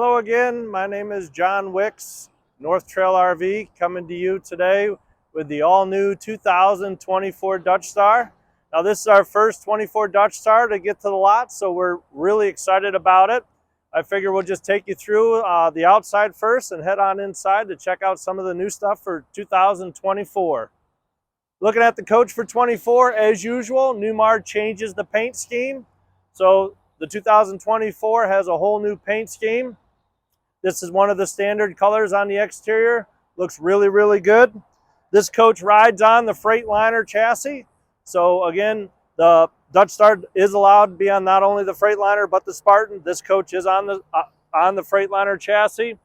Hello again, my name is John Wicks, North Trail RV, coming to you today with the all-new 2024 Dutch Star. Now this is our first 24 Dutch Star to get to the lot, so we're really excited about it. I figure we'll just take you through the outside first and head on inside to check out some of the new stuff for 2024. Looking at the coach for 24, as usual, Newmar changes the paint scheme. So the 2024 has a whole new paint scheme. This is one of the standard colors on the exterior. Looks really, really good. This coach rides on the Freightliner chassis. So again, the Dutch Star is allowed to be on not only the Freightliner, but the Spartan. This coach is on the Freightliner chassis.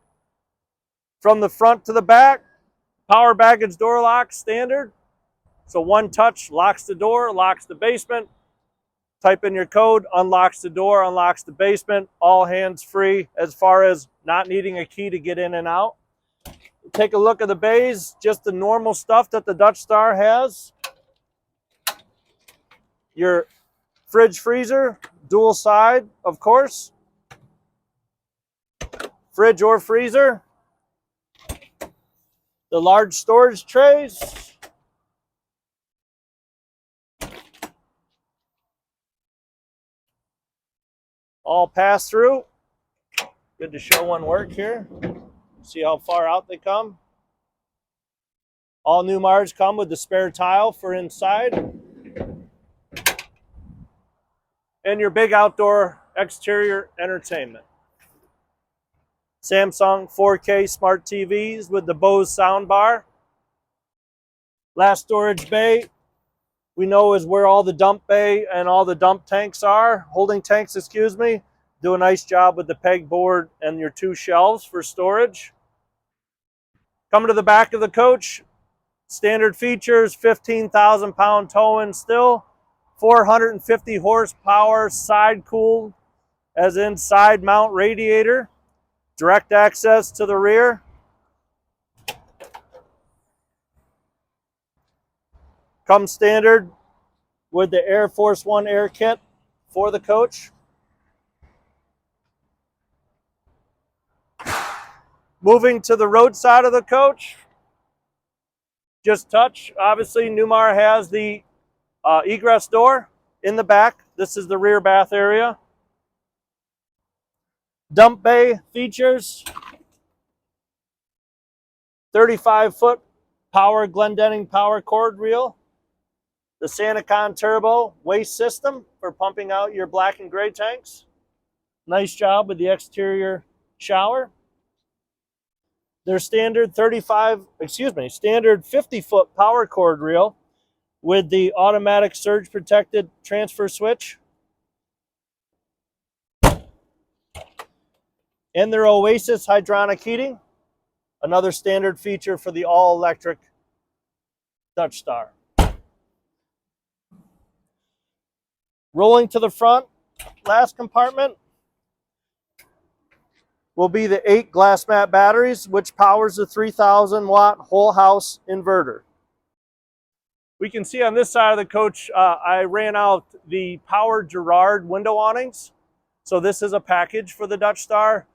From the front to the back, power baggage door lock standard. So one touch locks the door, locks the basement. Type in your code, unlocks the door, unlocks the basement, all hands free as far as not needing a key to get in and out. Take a look at the bays, just the normal stuff that the Dutch Star has. Your fridge freezer, dual side, of course. Fridge or freezer. The large storage trays. All pass through. Good to show one work here. See how far out they come. All Newmars come with the spare tile for inside. And your big outdoor exterior entertainment. Samsung 4K smart TVs with the Bose soundbar. Last storage bay, we know is where all the dump bay and all the dump tanks are, holding tanks, excuse me. Do a nice job with the pegboard and your two shelves for storage. Coming to the back of the coach, standard features, 15,000 pound towing still, 450 horsepower side cooled, as in side mount radiator, direct access to the rear. Comes standard with the Air Force One air kit for the coach. Moving to the road side of the coach, just touch. Obviously, Newmar has the egress door in the back. This is the rear bath area. Dump bay features, 35-foot power Glendenning power cord reel. The Santicon Turbo waste system for pumping out your black and gray tanks. Nice job with the exterior shower. Their standard standard 50-foot power cord reel with the automatic surge protected transfer switch. And their Oasis hydronic heating, another standard feature for the all-electric Dutch Star. Rolling to the front, last compartment will be the 8 glass mat batteries, which powers the 3,000 watt whole house inverter. We can see on this side of the coach, I ran out the power Girard window awnings. So this is a package for the Dutch Star.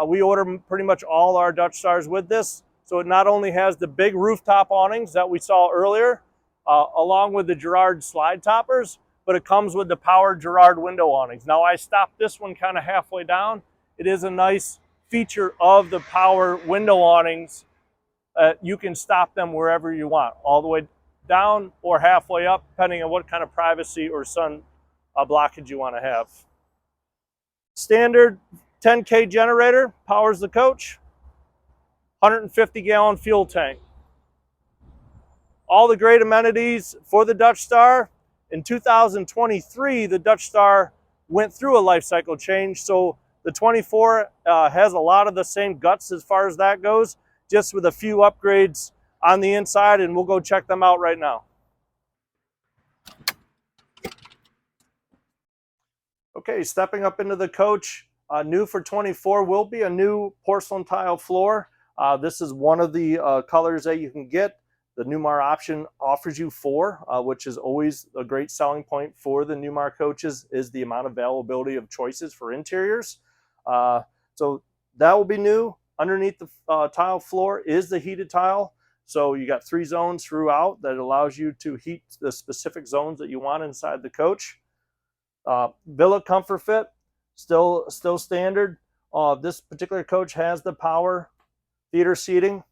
We order pretty much all our Dutch Stars with this. So it not only has the big rooftop awnings that we saw earlier, along with the Girard slide toppers, but it comes with the power Girard window awnings. Now I stopped this one kind of halfway down. It is a nice feature of the power window awnings. You can stop them wherever you want, all the way down or halfway up, depending on what kind of privacy or sun blockage you want to have. Standard 10K generator powers the coach. 150-gallon fuel tank. All the great amenities for the Dutch Star. In 2023, the Dutch Star went through a life cycle change, so the 24 has a lot of the same guts as far as that goes, just with a few upgrades on the inside, and we'll go check them out right now. Okay, stepping up into the coach, new for 24 will be a new porcelain tile floor. This is one of the colors that you can get. The Newmar option offers you 4, which is always a great selling point for the Newmar coaches, is the amount of availability of choices for interiors. So that will be new. Underneath the tile floor is the heated tile. So you got 3 zones throughout that allows you to heat the specific zones that you want inside the coach. Billet comfort fit, still standard. This particular coach has the power theater seating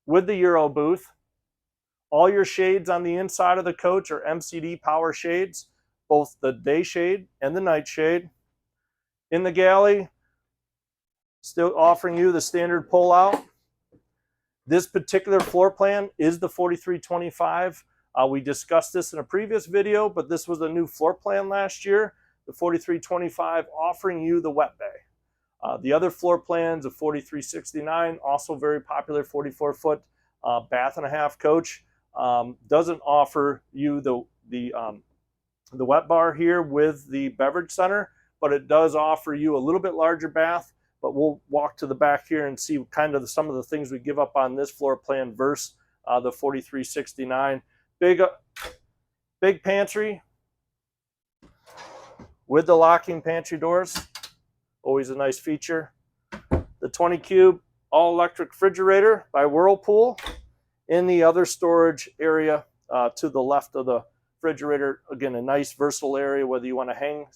with the Euro booth. All your shades on the inside of the coach are MCD power shades, both the day shade and the night shade. In the galley, still offering you the standard pull-out. This particular floor plan is the 4325. We discussed this in a previous video, but this was a new floor plan last year, the 4325 offering you the wet bay. The other floor plans of 4369, also very popular 44-foot bath and a half coach, doesn't offer you the wet bar here with the beverage center, but it does offer you a little bit larger bath. But we'll walk to the back here and see kind of some of the things we give up on this floor plan versus the 4369. Big pantry with the locking pantry doors. Always a nice feature. The 20 cube all electric refrigerator by Whirlpool. In the other storage area to the left of the refrigerator, again, a nice versatile area whether you want to hang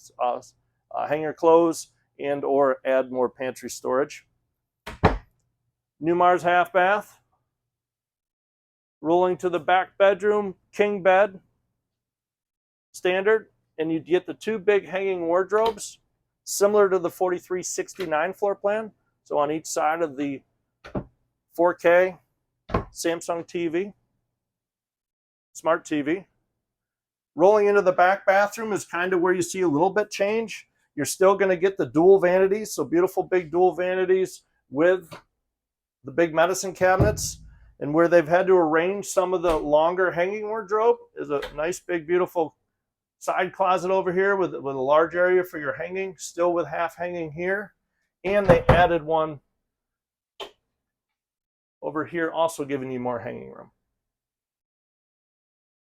your clothes and or add more pantry storage. Newmar's half bath. Rolling to the back bedroom, king bed, standard, and you get the 2 big hanging wardrobes, similar to the 4369 floor plan. So on each side of the 4K Samsung TV, smart TV. Rolling into the back bathroom is kind of where you see a little bit change. You're still going to get the dual vanities, so beautiful big dual vanities with the big medicine cabinets. And where they've had to arrange some of the longer hanging wardrobe is a nice big beautiful side closet over here with a large area for your hanging, still with half hanging here. And they added one over here, also giving you more hanging room.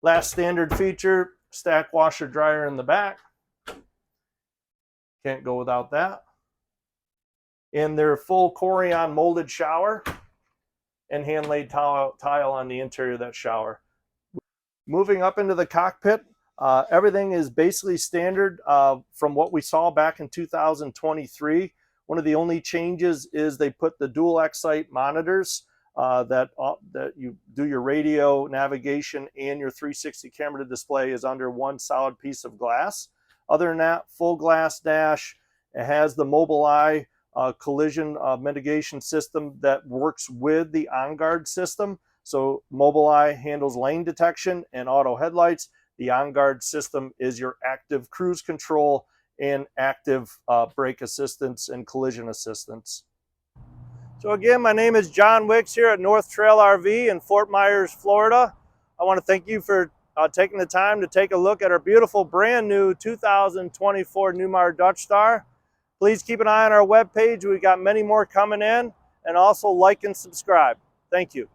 Last standard feature, stack washer dryer in the back. Can't go without that. In their full Corian molded shower and hand-laid tile on the interior of that shower. Moving up into the cockpit, everything is basically standard from what we saw back in 2023. One of the only changes is they put the dual Excite monitors that you do your radio navigation and your 360 camera display is under one solid piece of glass. Other than that, full glass dash. It has the Mobileye collision mitigation system that works with the OnGuard system. So Mobileye handles lane detection and auto headlights. The OnGuard system is your active cruise control and active brake assistance and collision assistance. So again, my name is John Wicks here at North Trail RV in Fort Myers, Florida. I want to thank you for taking the time to take a look at our beautiful brand new 2024 Newmar Dutch Star. Please keep an eye on our webpage. We've got many more coming in, and also like and subscribe. Thank you.